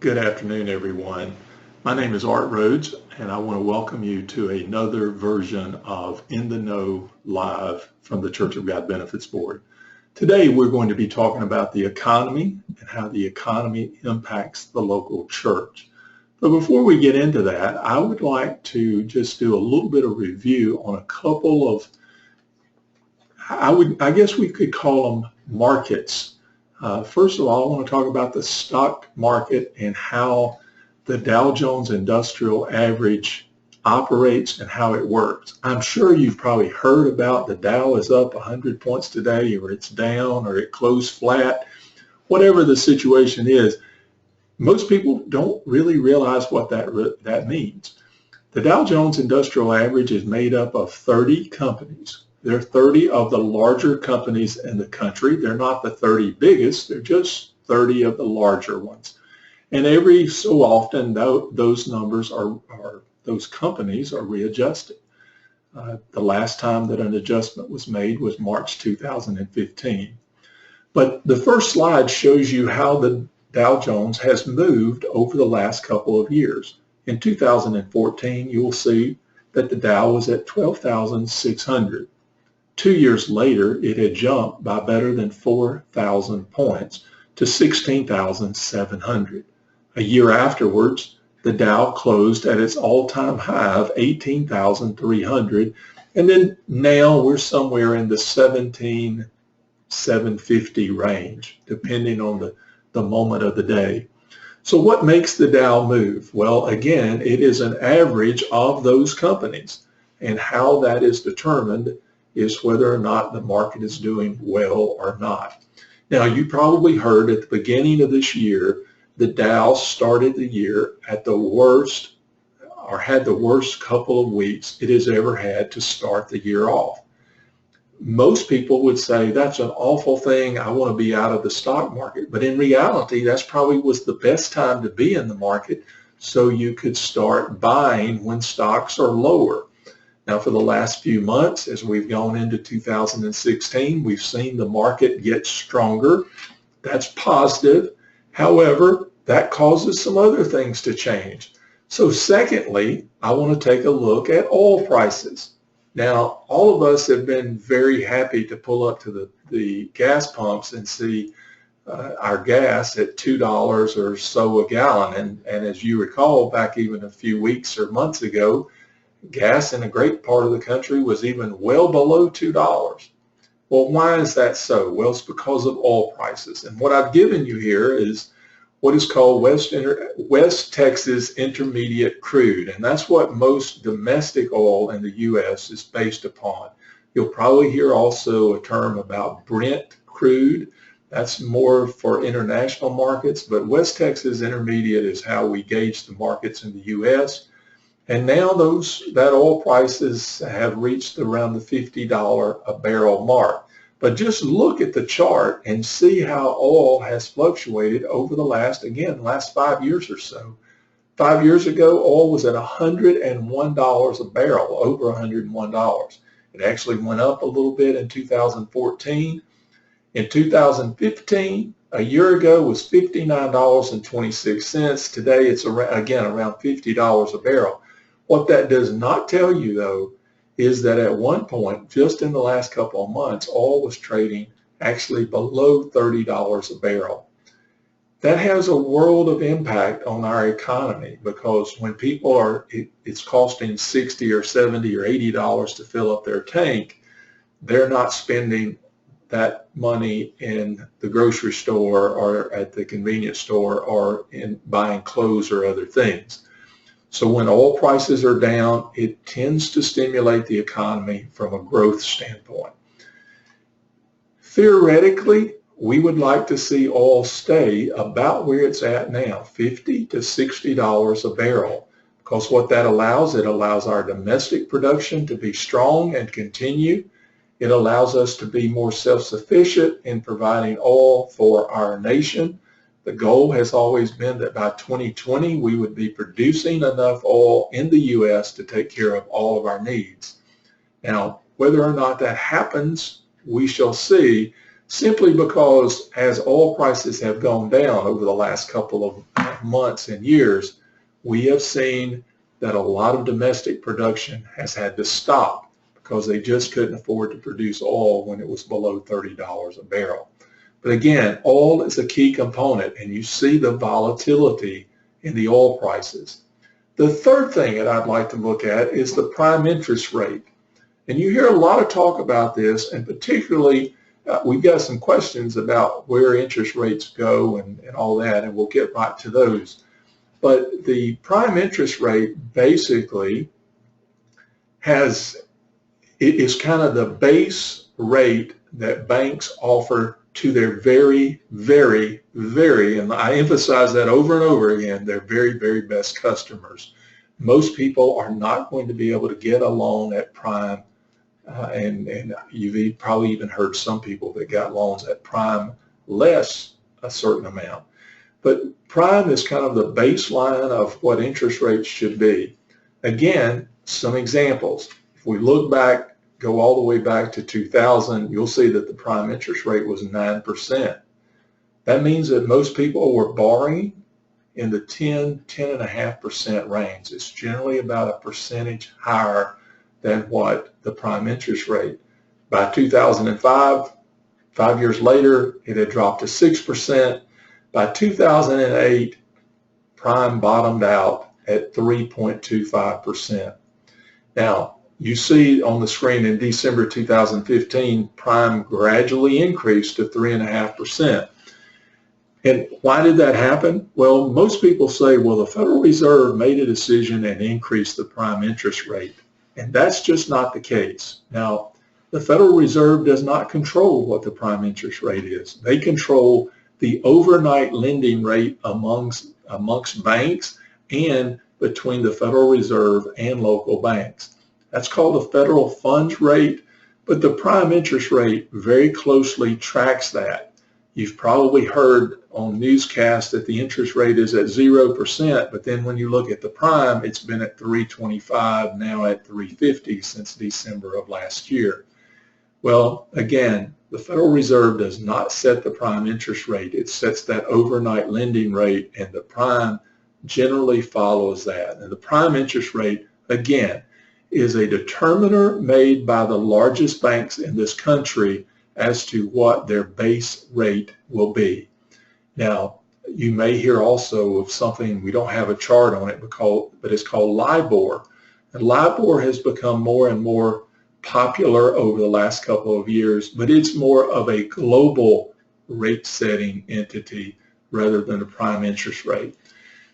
Good afternoon, everyone. My name is Art Rhodes, and I want to welcome you to another version of In the Know Live from the Church of God Benefits Board. Today, we're going to be talking about the economy and how the economy impacts the local church. But before we get into that, I would like to just do a little bit of review on a couple of, I guess we could call them markets. First of all, I want to talk about the stock market and how the Dow Jones Industrial Average operates and how it works. I'm sure you've probably heard about the Dow is up 100 points today, or it's down, or it closed flat. Whatever the situation is, most people don't really realize what that means. The Dow Jones Industrial Average is made up of 30 companies. There are 30 of the larger companies in the country. They're not the 30 biggest, they're just 30 of the larger ones. And every so often, those numbers those companies are readjusted. The last time that an adjustment was made was March 2015. But the first slide shows you how the Dow Jones has moved over the last couple of years. In 2014, you will see that the Dow was at 12,600. 2 years later, it had jumped by better than 4,000 points to 16,700. A year afterwards, the Dow closed at its all-time high of 18,300, and then now we're somewhere in the 17,750 range, depending on the moment of the day. So what makes the Dow move? Well, again, it is an average of those companies, and how that is determined is whether or not the market is doing well or not. Now, you probably heard at the beginning of this year, the Dow started the year at the worst, or had the worst couple of weeks it has ever had to start the year off. Most people would say that's an awful thing, I want to be out of the stock market. But in reality, that's probably was the best time to be in the market, so you could start buying when stocks are lower. Now, for the last few months, as we've gone into 2016, we've seen the market get stronger. That's positive. However, that causes some other things to change. So secondly, I want to take a look at oil prices. Now, all of us have been very happy to pull up to the gas pumps and see our gas at $2 or so a gallon. And as you recall, back even a few weeks or months ago, gas in a great part of the country was even well below $2. Well, why is that so? Well, it's because of oil prices. And what I've given you here is what is called West Texas Intermediate Crude. And that's what most domestic oil in the U.S. is based upon. You'll probably hear also a term about Brent crude. That's more for international markets, but West Texas Intermediate is how we gauge the markets in the U.S. And now that oil prices have reached around the $50 a barrel mark. But just look at the chart and see how oil has fluctuated over the last 5 years or so. 5 years ago, oil was at $101 a barrel, over $101. It actually went up a little bit in 2014. In 2015, a year ago, was $59.26. Today, it's around $50 a barrel. What that does not tell you, though, is that at one point, just in the last couple of months, oil was trading actually below $30 a barrel. That has a world of impact on our economy, because when people it's costing $60 or $70 or $80 to fill up their tank, they're not spending that money in the grocery store or at the convenience store or in buying clothes or other things. So when oil prices are down, it tends to stimulate the economy from a growth standpoint. Theoretically, we would like to see oil stay about where it's at now, $50 to $60 a barrel, because what that allows, it allows our domestic production to be strong and continue. It allows us to be more self-sufficient in providing oil for our nation. The goal has always been that by 2020, we would be producing enough oil in the U.S. to take care of all of our needs. Now, whether or not that happens, we shall see. simply because as oil prices have gone down over the last couple of months and years, we have seen that a lot of domestic production has had to stop because they just couldn't afford to produce oil when it was below $30 a barrel. But again, oil is a key component, and you see the volatility in the oil prices. The third thing that I'd like to look at is the prime interest rate. And you hear a lot of talk about this, and particularly we've got some questions about where interest rates go and all that, and we'll get right to those. But the prime interest rate basically is kind of the base rate that banks offer to their very, very, very, and I emphasize that over and over again, their very, very best customers. Most people are not going to be able to get a loan at prime, and you've probably even heard some people that got loans at prime less a certain amount. But prime is kind of the baseline of what interest rates should be. Again, some examples. If we look back, go all the way back to 2000, you'll see that the prime interest rate was 9%. That means that most people were borrowing in the 10.5% range. It's generally about a percentage higher than what the prime interest rate. By 2005, 5 years later, it had dropped to 6%. By 2008, prime bottomed out at 3.25%. Now, you see on the screen in December 2015, prime gradually increased to 3.5%. And why did that happen? Well, most people say, well, the Federal Reserve made a decision and increased the prime interest rate. And that's just not the case. Now, the Federal Reserve does not control what the prime interest rate is. They control the overnight lending rate amongst banks and between the Federal Reserve and local banks. That's called the federal funds rate, but the prime interest rate very closely tracks that. You've probably heard on newscasts that the interest rate is at 0%, but then when you look at the prime, it's been at 3.25, now at 3.50 since December of last year. Well, again, the Federal Reserve does not set the prime interest rate. It sets that overnight lending rate, and the prime generally follows that. And the prime interest rate, again, is a determiner made by the largest banks in this country as to what their base rate will be. Now, you may hear also of something, we don't have a chart on it, but it's called LIBOR. And LIBOR has become more and more popular over the last couple of years, but it's more of a global rate setting entity rather than a prime interest rate.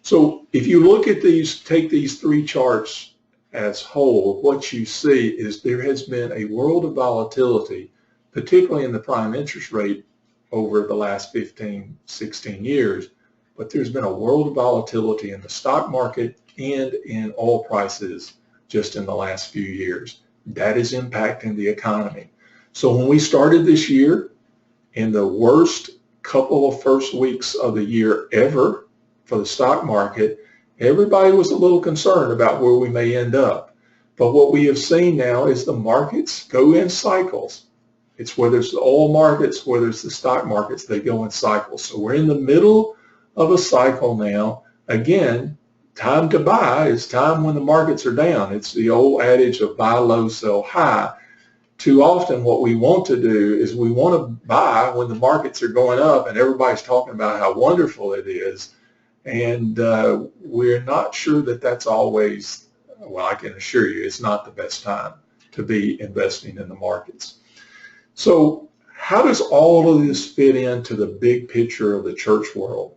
So if you look at these, take these three charts as whole, what you see is there has been a world of volatility, particularly in the prime interest rate over the last 15, 16 years, but there's been a world of volatility in the stock market and in oil prices just in the last few years. That is impacting the economy. So when we started this year, in the worst couple of first weeks of the year ever for the stock market, everybody was a little concerned about where we may end up. But what we have seen now is the markets go in cycles. It's whether it's the oil markets, whether it's the stock markets, they go in cycles. So we're in the middle of a cycle now. Again, time to buy is time when the markets are down. It's the old adage of buy low, sell high. Too often what we want to do is we want to buy when the markets are going up and everybody's talking about how wonderful it is. And we're not sure that that's always, well, I can assure you it's not the best time to be investing in the markets. So how does all of this fit into the big picture of the church world?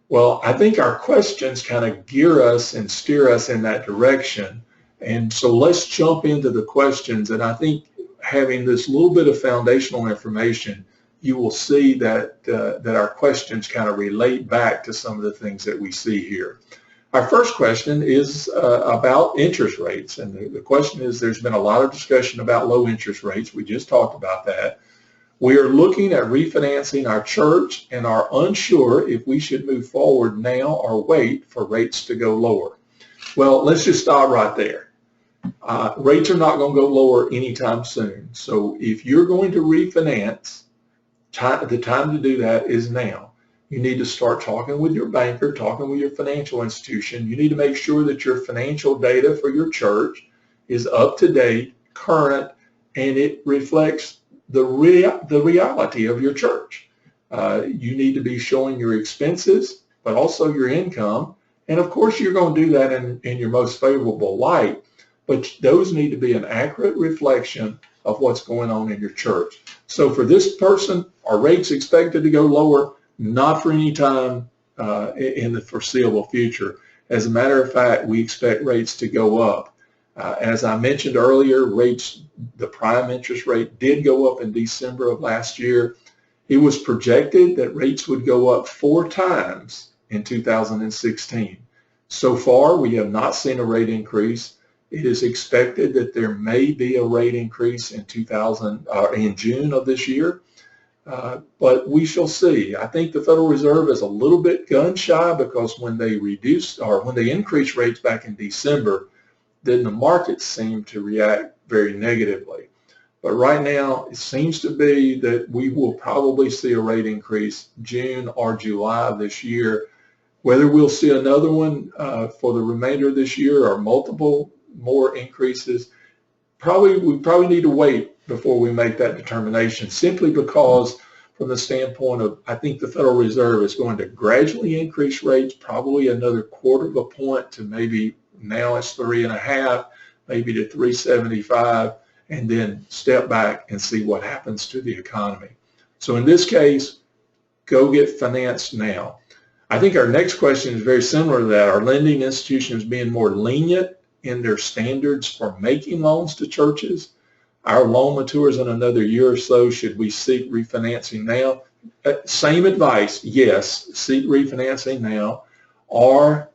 Well, I think our questions kind of gear us and steer us in that direction. And so let's jump into the questions. And I think having this little bit of foundational information, you will see that, that our questions kind of relate back to some of the things that we see here. Our first question is about interest rates. And the question is, there's been a lot of discussion about low interest rates. We just talked about that. We are looking at refinancing our church and are unsure if we should move forward now or wait for rates to go lower. Well, let's just stop right there. Rates are not going to go lower anytime soon. So if you're going to refinance, The time to do that is now. You need to start talking with your banker, talking with your financial institution. You need to make sure that your financial data for your church is up to date, current, and it reflects the reality of your church. You need to be showing your expenses, but also your income. And of course, you're going to do that in your most favorable light, but those need to be an accurate reflection of what's going on in your church. So for this person, are rates expected to go lower? Not for any time in the foreseeable future. As a matter of fact, we expect rates to go up. As I mentioned earlier, the prime interest rate did go up in December of last year. It was projected that rates would go up 4 times in 2016. So far, we have not seen a rate increase. It is expected that there may be a rate increase in June of this year, but we shall see. I think the Federal Reserve is a little bit gun shy because when they increased rates back in December, then the markets seemed to react very negatively. But right now, it seems to be that we will probably see a rate increase June or July of this year. Whether we'll see another one for the remainder of this year or multiple more increases, we probably need to wait before we make that determination, simply because from the standpoint of, I think the Federal Reserve is going to gradually increase rates, probably another 1/4 of a point to maybe, now it's 3.5, maybe to 3.75, and then step back and see what happens to the economy. So in this case, go get financed now. I think our next question is very similar to that. Are lending institutions being more lenient in their standards for making loans to churches? Our loan matures in another year or so. Should we seek refinancing now? Same advice, yes, seek refinancing now. Are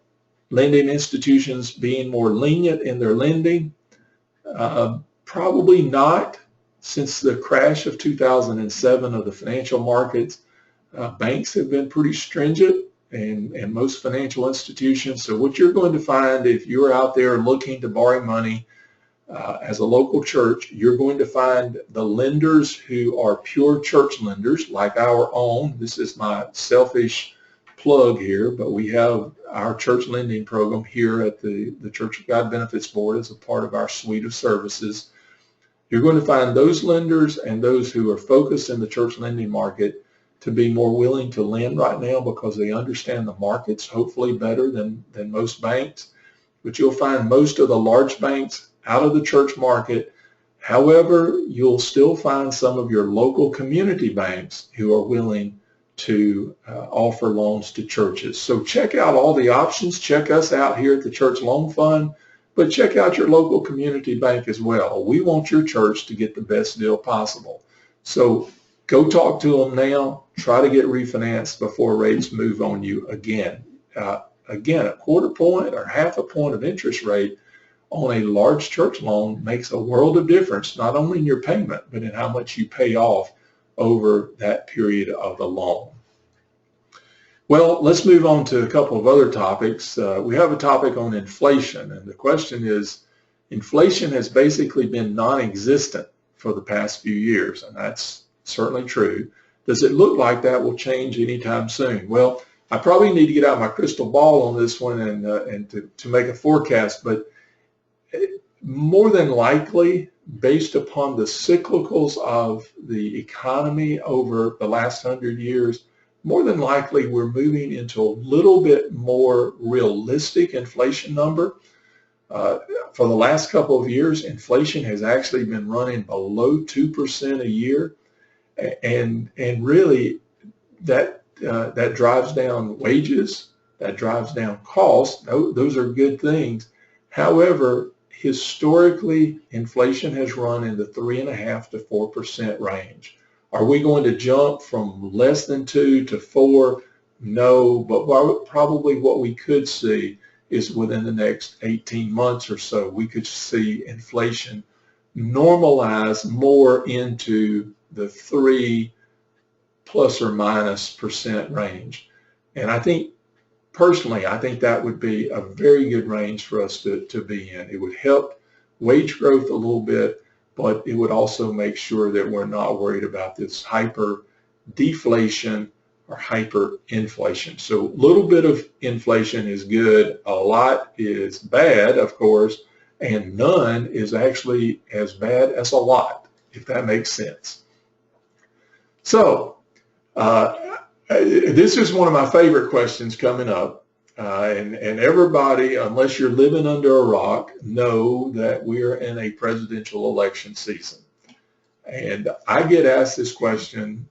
lending institutions being more lenient in their lending? Probably not. Since the crash of 2007 of the financial markets, banks have been pretty stringent, and most financial institutions. So what you're going to find if you're out there looking to borrow money as a local church, you're going to find the lenders who are pure church lenders like our own. This is my selfish plug here, but we have our church lending program here at the Church of God Benefits Board as a part of our suite of services. You're going to find those lenders and those who are focused in the church lending market to be more willing to lend right now because they understand the markets hopefully better than most banks. But you'll find most of the large banks out of the church market. However, you'll still find some of your local community banks who are willing to offer loans to churches. So check out all the options. Check us out here at the Church Loan Fund, but check out your local community bank as well. We want your church to get the best deal possible. So go talk to them now. Try to get refinanced before rates move on you again. Again, a 1/4 point or 1/2 point of interest rate on a large church loan makes a world of difference, not only in your payment, but in how much you pay off over that period of the loan. Well, let's move on to a couple of other topics. We have a topic on inflation, and the question is, inflation has basically been non-existent for the past few years, and that's certainly true. Does it look like that will change anytime soon? Well, I probably need to get out my crystal ball on this one and to make a forecast, but more than likely, based upon the cyclicals of the economy over the last 100 years, more than likely we're moving into a little bit more realistic inflation number. For the last couple of years, inflation has actually been running below 2% a year, and really that drives down wages, that drives down costs. Those are good things. However, historically, inflation has run in the 3.5% to 4% range. Are we going to jump from less than 2 to 4? No, but probably what we could see is within the next 18 months or so, we could see inflation normalize more into the 3 plus or minus % range. And I think, personally, I think that would be a very good range for us to be in. It would help wage growth a little bit, but it would also make sure that we're not worried about this hyper deflation or hyperinflation. So a little bit of inflation is good, a lot is bad, of course, and none is actually as bad as a lot, if that makes sense. So this is one of my favorite questions coming up. And everybody, unless you're living under a rock, know that we're in a presidential election season. And I get asked this question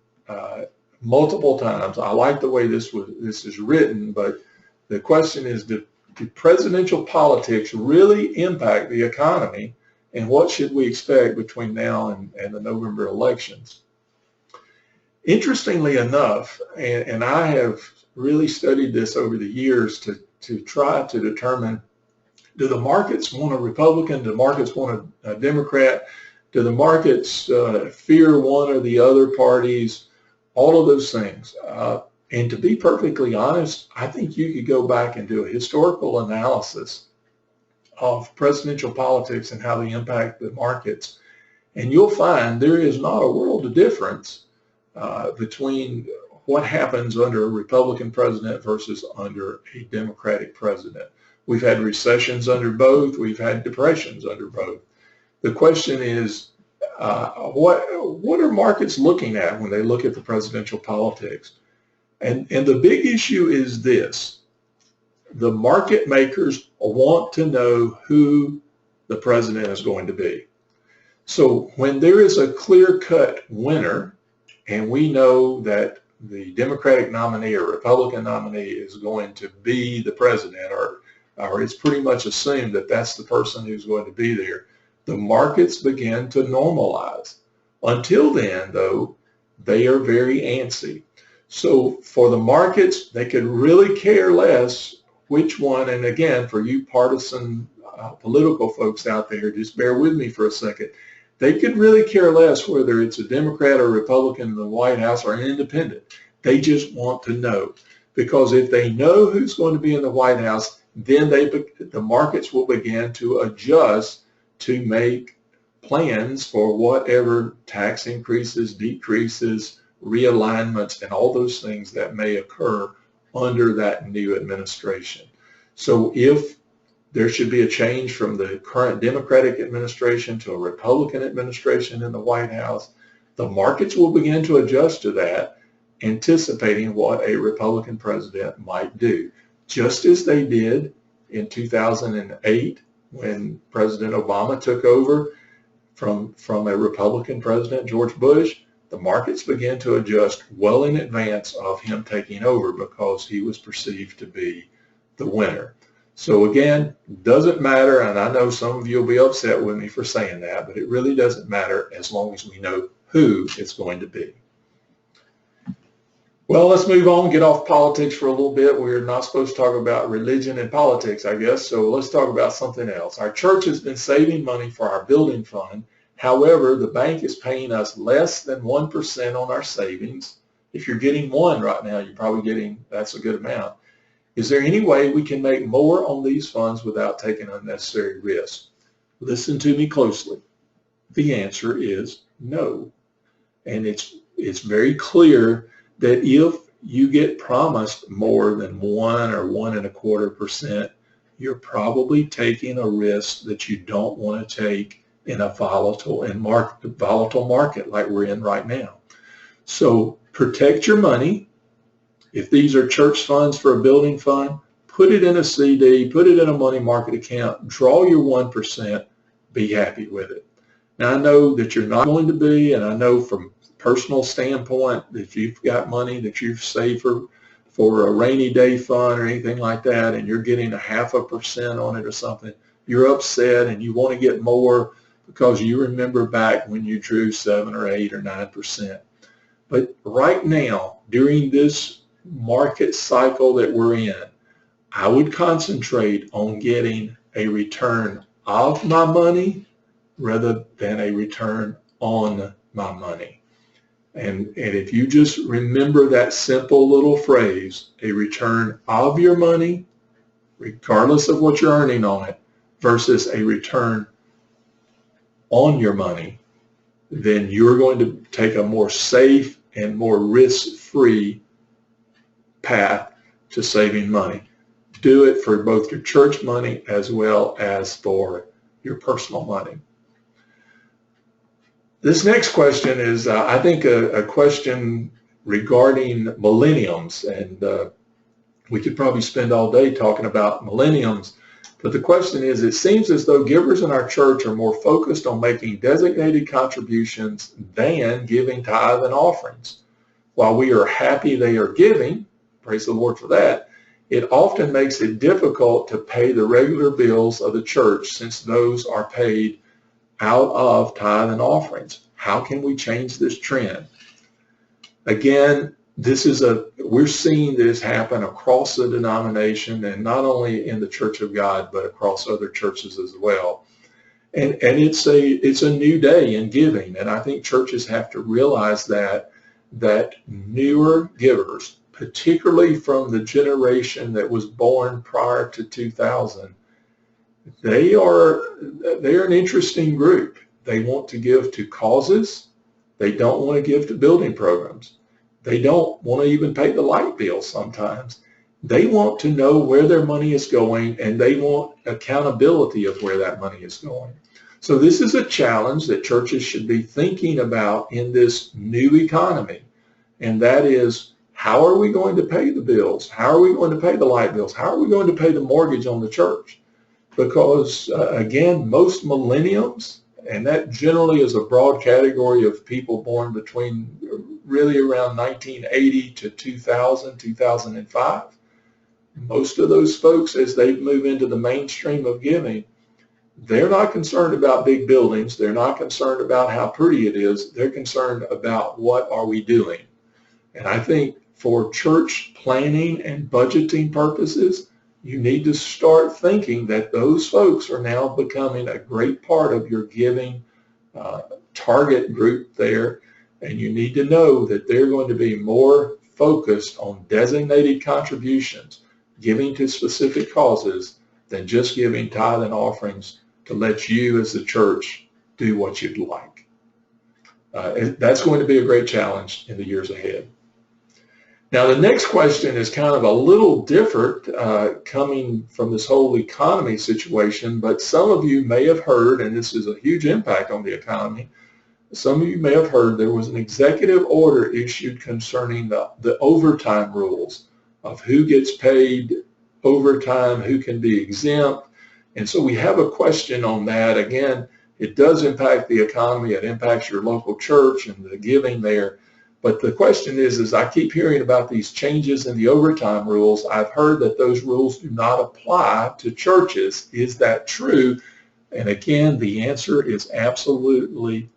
multiple times. I like the way this is written, but the question is, do presidential politics really impact the economy, and what should we expect between now and the November elections? Interestingly enough, and I have really studied this over the years to try to determine, do the markets want a Republican? Do the markets want a Democrat? Do the markets fear one or the other parties? All of those things. And to be perfectly honest, I think you could go back and do a historical analysis of presidential politics and how they impact the markets. And you'll find there is not a world of difference between what happens under a Republican president versus under a Democratic president. We've had recessions under both. We've had depressions under both. The question is, what are markets looking at when they look at the presidential politics? And the big issue is this: the market makers want to know who the president is going to be. So when there is a clear-cut winner, and we know that the Democratic nominee or Republican nominee is going to be the president, or it's pretty much assumed that that's the person who's going to be there, the markets begin to normalize. Until then, though, they are very antsy. So for the markets, they could really care less which one, and again, for you partisan political folks out there, just bear with me for a second, they could really care less whether it's a Democrat or Republican in the White House or an independent. They just want to know, because if they know who's going to be in the White House, then the markets will begin to adjust to make plans for whatever tax increases, decreases, realignments, and all those things that may occur under that new administration. So if there should be a change from the current Democratic administration to a Republican administration in the White House, the markets will begin to adjust to that, anticipating what a Republican president might do, just as they did in 2008 when President Obama took over from a Republican president, George Bush. The markets began to adjust well in advance of him taking over because he was perceived to be the winner. So again, doesn't matter, and I know some of you will be upset with me for saying that, but it really doesn't matter as long as we know who it's going to be. Well, let's move on, get off politics for a little bit. We're not supposed to talk about religion and politics, I guess, so let's talk about something else. Our church has been saving money for our building fund. However, the bank is paying us less than 1% on our savings. If you're getting 1 right now, you're probably getting, that's a good amount. Is there any way we can make more on these funds without taking unnecessary risk? Listen to me closely. The answer is no. And it's very clear that if you get promised more than 1 or 1.25%, you're probably taking a risk that you don't want to take in a volatile market like we're in right now. So protect your money. If these are church funds for a building fund, put it in a CD, put it in a money market account, draw your 1%, be happy with it. Now I know that you're not going to be, and I know from personal standpoint, if you've got money that you've saved for a rainy day fund or anything like that, and you're getting 0.5% on it or something, you're upset and you want to get more because you remember back when you drew 7 or 8 or 9%. But right now, during this market cycle that we're in, I would concentrate on getting a return of my money rather than a return on my money. And if you just remember that simple little phrase, a return of your money, regardless of what you're earning on it, versus a return on your money, then you're going to take a more safe and more risk-free path to saving money. Do it for both your church money as well as for your personal money. This next question is, I think, a question regarding millenniums, and we could probably spend all day talking about millenniums, but the question is, it seems as though givers in our church are more focused on making designated contributions than giving tithe and offerings. While we are happy they are giving, praise the Lord for that, it often makes it difficult to pay the regular bills of the church since those are paid out of tithe and offerings. How can we change this trend? Again, we're seeing this happen across the denomination, and not only in the Church of God, but across other churches as well. And it's a new day in giving, and I think churches have to realize that newer givers, particularly from the generation that was born prior to 2000, they are an interesting group. They want to give to causes. They don't want to give to building programs. They don't want to even pay the light bill sometimes. They want to know where their money is going, and they want accountability of where that money is going. So this is a challenge that churches should be thinking about in this new economy, and that is, how are we going to pay the bills? How are we going to pay the light bills? How are we going to pay the mortgage on the church? Because, again, most millenniums, and that generally is a broad category of people born between really around 1980 to 2000, 2005. Most of those folks, as they move into the mainstream of giving, they're not concerned about big buildings. They're not concerned about how pretty it is. They're concerned about what are we doing. And I think for church planning and budgeting purposes, you need to start thinking that those folks are now becoming a great part of your giving target group there, and you need to know that they're going to be more focused on designated contributions, giving to specific causes, than just giving tithe and offerings to let you as the church do what you'd like. That's going to be a great challenge in the years ahead. Now, the next question is kind of a little different coming from this whole economy situation, but some of you may have heard, and this is a huge impact on the economy, some of you may have heard there was an executive order issued concerning the overtime rules of who gets paid overtime, who can be exempt. And so we have a question on that. Again, it does impact the economy. It impacts your local church and the giving there. But the question is I keep hearing about these changes in the overtime rules. I've heard that those rules do not apply to churches. Is that true? And again, the answer is absolutely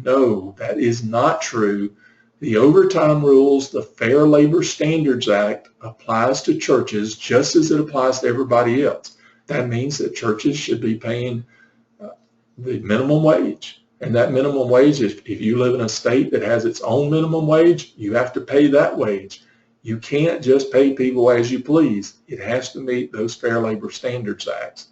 no, that is not true. The overtime rules, the Fair Labor Standards Act, applies to churches just as it applies to everybody else. That means that churches should be paying the minimum wage. And that minimum wage, if you live in a state that has its own minimum wage, you have to pay that wage. You can't just pay people as you please. It has to meet those Fair Labor Standards Acts.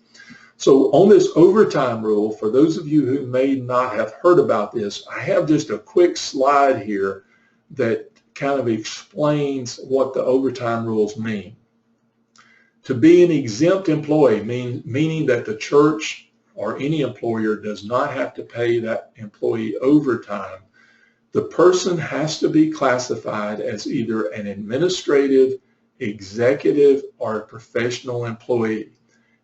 So on this overtime rule, for those of you who may not have heard about this, I have just a quick slide here that kind of explains what the overtime rules mean. To be an exempt employee, meaning that the church or any employer does not have to pay that employee overtime, the person has to be classified as either an administrative, executive, or a professional employee.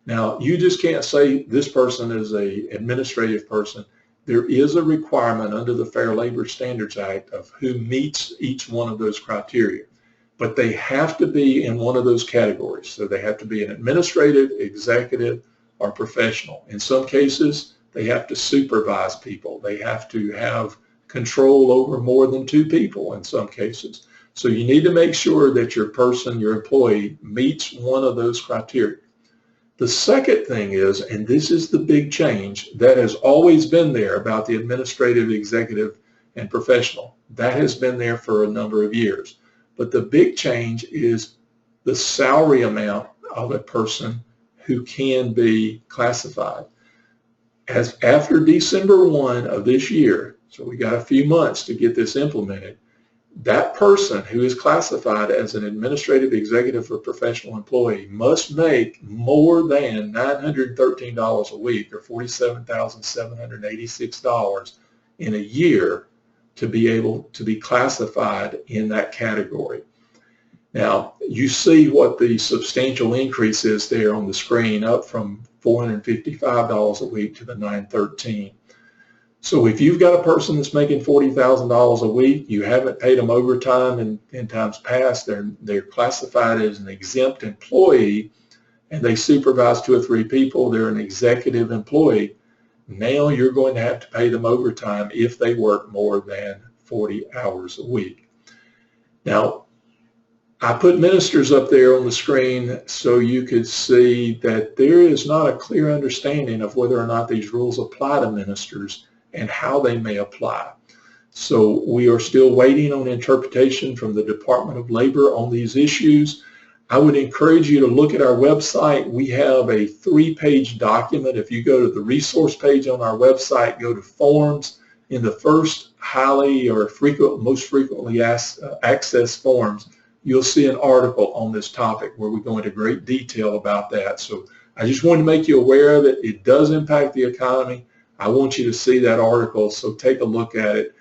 Now, you just can't say this person is an administrative person. There is a requirement under the Fair Labor Standards Act of who meets each one of those criteria, but they have to be in one of those categories. So they have to be an administrative, executive, or professional. In some cases, they have to supervise people. They have to have control over more than 2 people in some cases. So you need to make sure that your person, your employee, meets one of those criteria. The second thing is, and this is the big change, that has always been there about the administrative, executive, and professional. That has been there for a number of years. But the big change is the salary amount of a person who can be classified. As after December 1 of this year, so we got a few months to get this implemented, that person who is classified as an administrative, executive, or professional employee must make more than $913 a week, or $47,786 in a year, to be able to be classified in that category. Now, you see what the substantial increase is there on the screen, up from $455 a week to the $913. So if you've got a person that's making $40,000 a week, you haven't paid them overtime in times past, they're classified as an exempt employee, and they supervise 2 or 3 people, they're an executive employee, now you're going to have to pay them overtime if they work more than 40 hours a week. Now, I put ministers up there on the screen so you could see that there is not a clear understanding of whether or not these rules apply to ministers and how they may apply. So we are still waiting on interpretation from the Department of Labor on these issues. I would encourage you to look at our website. We have a 3-page document. If you go to the resource page on our website, go to forms. In the first most frequently accessed forms, you'll see an article on this topic where we go into great detail about that. So I just wanted to make you aware of it. It does impact the economy. I want you to see that article, so take a look at it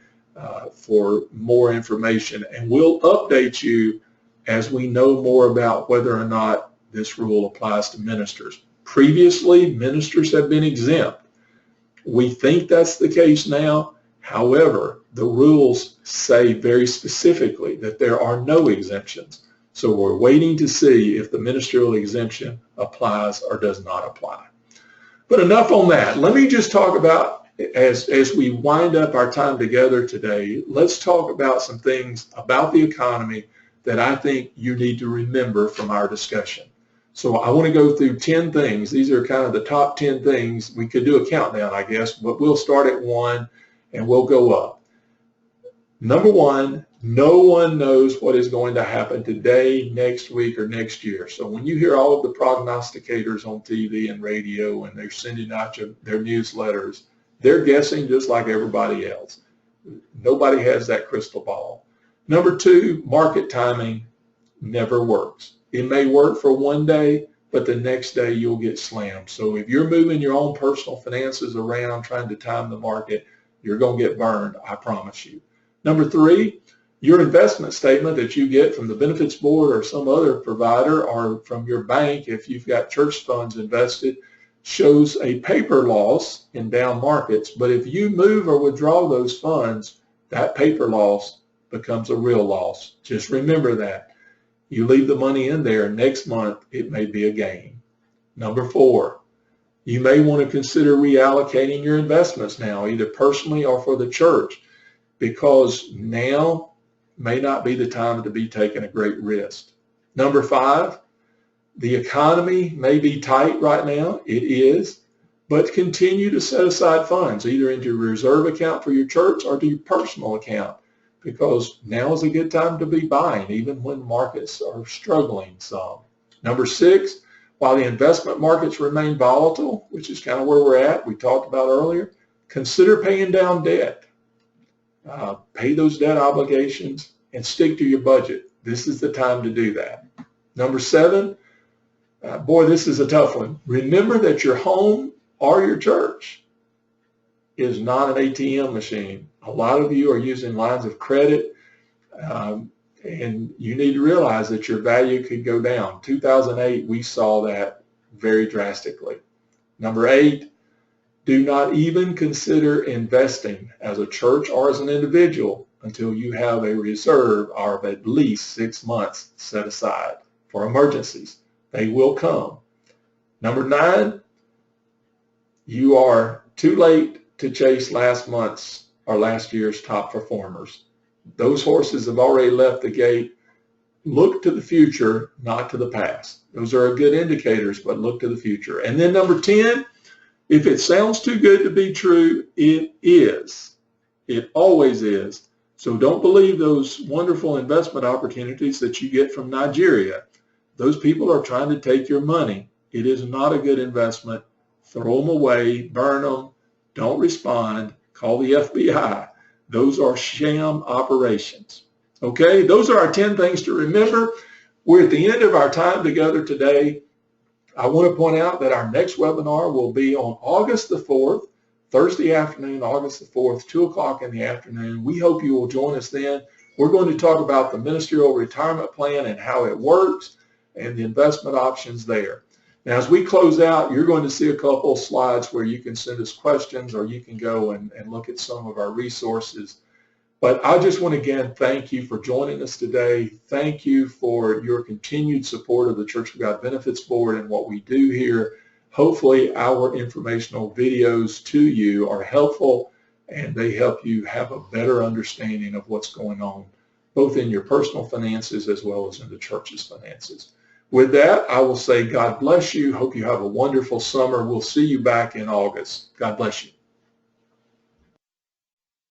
for more information, and we'll update you as we know more about whether or not this rule applies to ministers. Previously, ministers have been exempt. We think that's the case now. However, the rules say very specifically that there are no exemptions. So we're waiting to see if the ministerial exemption applies or does not apply. But enough on that. Let me just talk about, as we wind up our time together today, let's talk about some things about the economy that I think you need to remember from our discussion. So I want to go through 10 things. These are kind of the top 10 things. We could do a countdown, I guess, but we'll start at 1 and we'll go up. Number 1, no one knows what is going to happen today, next week, or next year. So when you hear all of the prognosticators on TV and radio and they're sending out their newsletters, they're guessing just like everybody else. Nobody has that crystal ball. Number 2, market timing never works. It may work for one day, but the next day you'll get slammed. So if you're moving your own personal finances around trying to time the market, you're going to get burned, I promise you. Number 3, your investment statement that you get from the benefits board or some other provider, or from your bank if you've got church funds invested, shows a paper loss in down markets. But if you move or withdraw those funds, that paper loss becomes a real loss. Just remember that. You leave the money in there, next month it may be a gain. Number 4, you may want to consider reallocating your investments now, either personally or for the church, because now may not be the time to be taking a great risk. Number 5, the economy may be tight right now. It is, but continue to set aside funds, either into your reserve account for your church or to your personal account, because now is a good time to be buying, even when markets are struggling some. Number 6, while the investment markets remain volatile, which is kind of where we're at, we talked about earlier, consider paying down debt. Pay those debt obligations and stick to your budget. This is the time to do that. Number 7, boy, this is a tough one. Remember that your home or your church is not an ATM machine. A lot of you are using lines of credit, and you need to realize that your value could go down. 2008, we saw that very drastically. Number 8, do not even consider investing as a church or as an individual until you have a reserve of at least 6 months set aside for emergencies. They will come. Number 9, you are too late to chase last month's or last year's top performers. Those horses have already left the gate. Look to the future, not to the past. Those are good indicators, but look to the future. And then number 10, if it sounds too good to be true, it is. It always is. So don't believe those wonderful investment opportunities that you get from Nigeria. Those people are trying to take your money. It is not a good investment. Throw them away, burn them, don't respond, call the FBI. Those are sham operations. Okay, those are our 10 things to remember. We're at the end of our time together today. I want to point out that our next webinar will be on August the 4th, Thursday afternoon, August the 4th, 2 o'clock in the afternoon. We hope you will join us then. We're going to talk about the ministerial retirement plan and how it works and the investment options there. Now, as we close out, you're going to see a couple of slides where you can send us questions, or you can go and look at some of our resources. But I just want to again thank you for joining us today. Thank you for your continued support of the Church of God Benefits Board and what we do here. Hopefully our informational videos to you are helpful, and they help you have a better understanding of what's going on, both in your personal finances as well as in the church's finances. With that, I will say God bless you. Hope you have a wonderful summer. We'll see you back in August. God bless you.